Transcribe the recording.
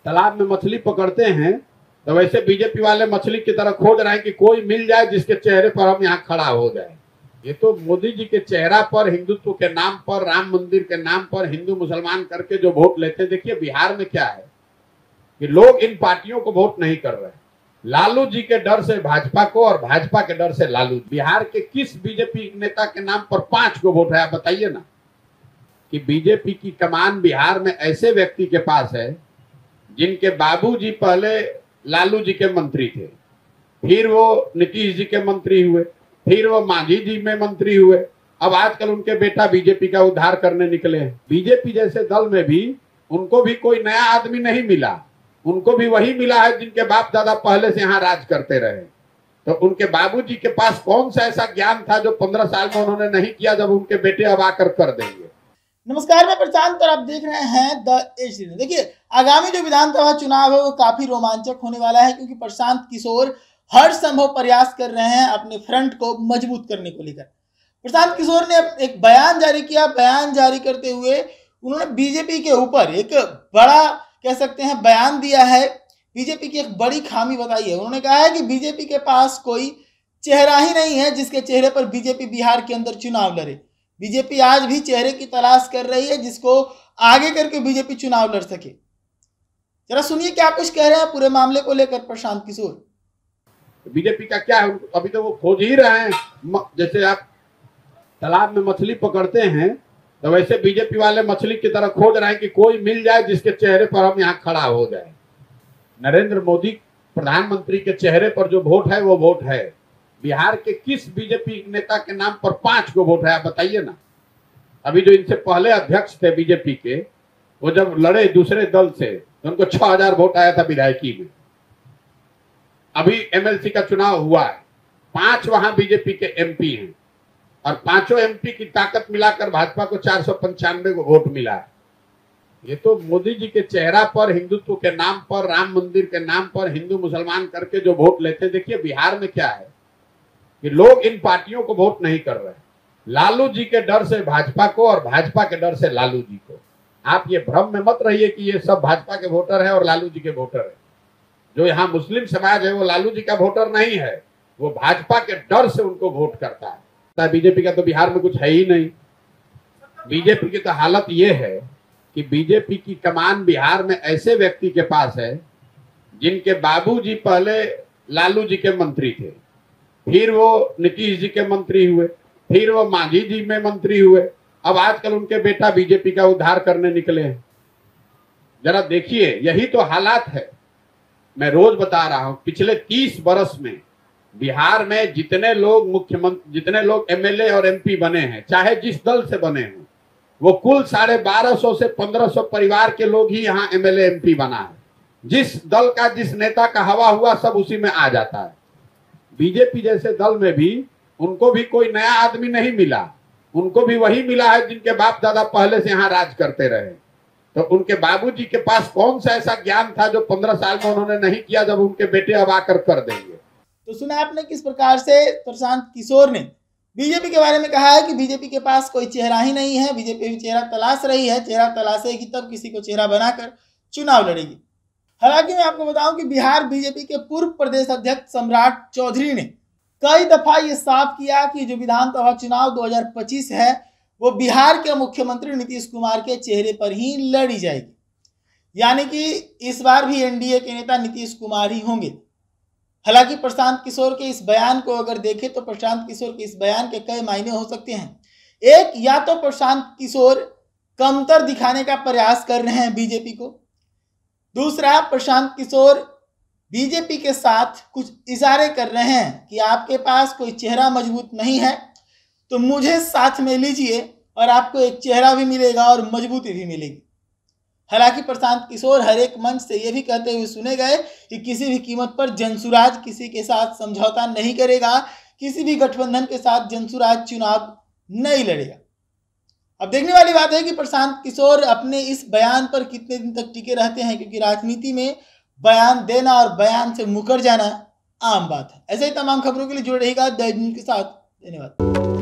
तालाब में मछली पकड़ते हैं तो वैसे बीजेपी वाले मछली की तरह खोज रहे हैं कि कोई मिल जाए जिसके चेहरे पर हम यहाँ खड़ा हो जाए। ये तो मोदी जी के चेहरा पर हिंदुत्व के नाम पर, राम मंदिर के नाम पर हिंदू मुसलमान करके जो वोट लेते हैं। देखिए बिहार में क्या है कि लोग इन पार्टियों को वोट नहीं कर रहे। लालू जी के डर से भाजपा को और भाजपा के डर से लालू। बिहार के किस बीजेपी नेता के नाम पर 5 को वोट है, आप बताइए ना। कि बीजेपी की कमान बिहार में ऐसे व्यक्ति के पास है जिनके बाबूजी पहले लालू जी के मंत्री थे, फिर वो नीतीश जी के मंत्री हुए, फिर वो मांझी जी में मंत्री हुए, अब आजकल उनके बेटा बीजेपी का उद्धार करने निकले हैं। बीजेपी जैसे दल में भी उनको भी कोई नया आदमी नहीं मिला, उनको भी वही मिला है जिनके बाप दादा पहले से यहाँ राज करते रहे। तो उनके बाबूजी के पास कौन सा ऐसा ज्ञान था जो 15 साल में उन्होंने नहीं किया, जब उनके बेटे अब आकर कर देंगे। नमस्कार, मैं प्रशांत और आप देख रहे हैं द एज। देखिए, आगामी जो विधानसभा चुनाव है वो काफी रोमांचक होने वाला है, क्योंकि प्रशांत किशोर हर संभव प्रयास कर रहे हैं अपने फ्रंट को मजबूत करने को लेकर। प्रशांत किशोर ने एक बयान जारी किया। बयान जारी करते हुए उन्होंने बीजेपी के ऊपर एक बड़ा, कह सकते हैं, बयान दिया है। बीजेपी की एक बड़ी खामी बताई है। उन्होंने कहा है कि बीजेपी के पास कोई चेहरा ही नहीं है जिसके चेहरे पर बीजेपी बिहार के अंदर चुनाव लड़े। बीजेपी आज भी चेहरे की तलाश कर रही है जिसको आगे करके बीजेपी चुनाव लड़ सके। जरा सुनिए क्या कुछ कह रहे हैं पूरे मामले को लेकर प्रशांत किशोर। बीजेपी का क्या है, अभी तो वो खोज ही रहे हैं। जैसे आप तालाब में मछली पकड़ते हैं तो वैसे बीजेपी वाले मछली की तरह खोज रहे हैं कि कोई मिल जाए जिसके चेहरे पर हम यहाँ खड़ा हो जाए। नरेंद्र मोदी प्रधानमंत्री के चेहरे पर जो वोट है वो वोट है। बिहार के किस बीजेपी नेता के नाम पर 5 को वोट है, आप बताइए ना। अभी जो इनसे पहले अध्यक्ष थे बीजेपी के, वो जब लड़े दूसरे दल से तो उनको 6000 वोट आया था विधायकी में। अभी एमएलसी का चुनाव हुआ है, 5 वहां बीजेपी के एमपी हैं और 5 एमपी की ताकत मिलाकर भाजपा को 495 को वोट मिला है। ये तो मोदी जी के चेहरा पर हिंदुत्व के नाम पर, राम मंदिर के नाम पर हिंदू मुसलमान करके जो वोट लेते हैं। देखिए बिहार में क्या है कि लोग इन पार्टियों को वोट नहीं कर रहे। लालू जी के डर से भाजपा को और भाजपा के डर से लालू जी को। आप ये भ्रम में मत रहिए कि ये सब भाजपा के वोटर है और लालू जी के वोटर है। जो यहाँ मुस्लिम समाज है वो लालू जी का वोटर नहीं है, वो भाजपा के डर से उनको वोट करता है। बीजेपी का तो बिहार में कुछ है ही नहीं। बीजेपी की तो हालत ये है कि बीजेपी की कमान बिहार में ऐसे व्यक्ति के पास है जिनके बाबूजी पहले लालू जी के मंत्री थे, फिर वो नीतीश जी के मंत्री हुए, फिर वो मांझी जी में मंत्री हुए, अब आजकल उनके बेटा बीजेपी का उद्धार करने निकले हैं। जरा देखिए, यही तो हालात है। मैं रोज बता रहा हूं, पिछले 30 वर्ष में बिहार में जितने लोग मुख्यमंत्री, जितने लोग एमएलए और एमपी बने हैं, चाहे जिस दल से बने हों, वो कुल 1250 से 1500 परिवार के लोग ही यहाँ एमएलए एमपी बना है। जिस दल का, जिस नेता का हवा हुआ सब उसी में आ जाता है। बीजेपी जैसे दल में भी उनको भी कोई नया आदमी नहीं मिला, उनको भी वही मिला है जिनके बाप दादा पहले से यहाँ राज करते रहे। तो उनके बाबूजी के पास कौन सा ऐसा ज्ञान था जो 15 साल में उन्होंने नहीं किया, जब उनके बेटे अब आकर कर देंगे। तो सुना आपने किस प्रकार से प्रशांत किशोर ने बीजेपी के बारे में कहा है कि बीजेपी के पास कोई चेहरा ही नहीं है, बीजेपी भी चेहरा तलाश रही है, चेहरा तलाशेगी तब किसी को चेहरा बनाकर चुनाव लड़ेगी। हालांकि मैं आपको बताऊं कि बिहार बीजेपी के पूर्व प्रदेश अध्यक्ष सम्राट चौधरी ने कई दफा ये साफ किया कि जो विधानसभा चुनाव 2025 है वो बिहार के मुख्यमंत्री नीतीश कुमार के चेहरे पर ही लड़ी जाएगी, यानी कि इस बार भी एनडीए के नेता नीतीश कुमार ही होंगे। हालांकि प्रशांत किशोर के इस बयान को अगर देखें तो प्रशांत किशोर के इस बयान के कई मायने हो सकते हैं। एक, या तो प्रशांत किशोर कमतर दिखाने का प्रयास कर रहे हैं बीजेपी को। दूसरा, प्रशांत किशोर बीजेपी के साथ कुछ इशारे कर रहे हैं कि आपके पास कोई चेहरा मजबूत नहीं है तो मुझे साथ में लीजिए और आपको एक चेहरा भी मिलेगा और मजबूती भी मिलेगी। हालांकि प्रशांत किशोर हर एक मंच से ये भी कहते हुए सुने गए कि किसी भी कीमत पर जनसुराज किसी के साथ समझौता नहीं करेगा, किसी भी गठबंधन के साथ जनसुराज चुनाव नहीं लड़ेगा। अब देखने वाली बात है कि प्रशांत किशोर अपने इस बयान पर कितने दिन तक टिके रहते हैं, क्योंकि राजनीति में बयान देना और बयान से मुकर जाना आम बात है। ऐसे ही तमाम खबरों के लिए जुड़े रहिएगा द न्यूज़ के साथ। धन्यवाद।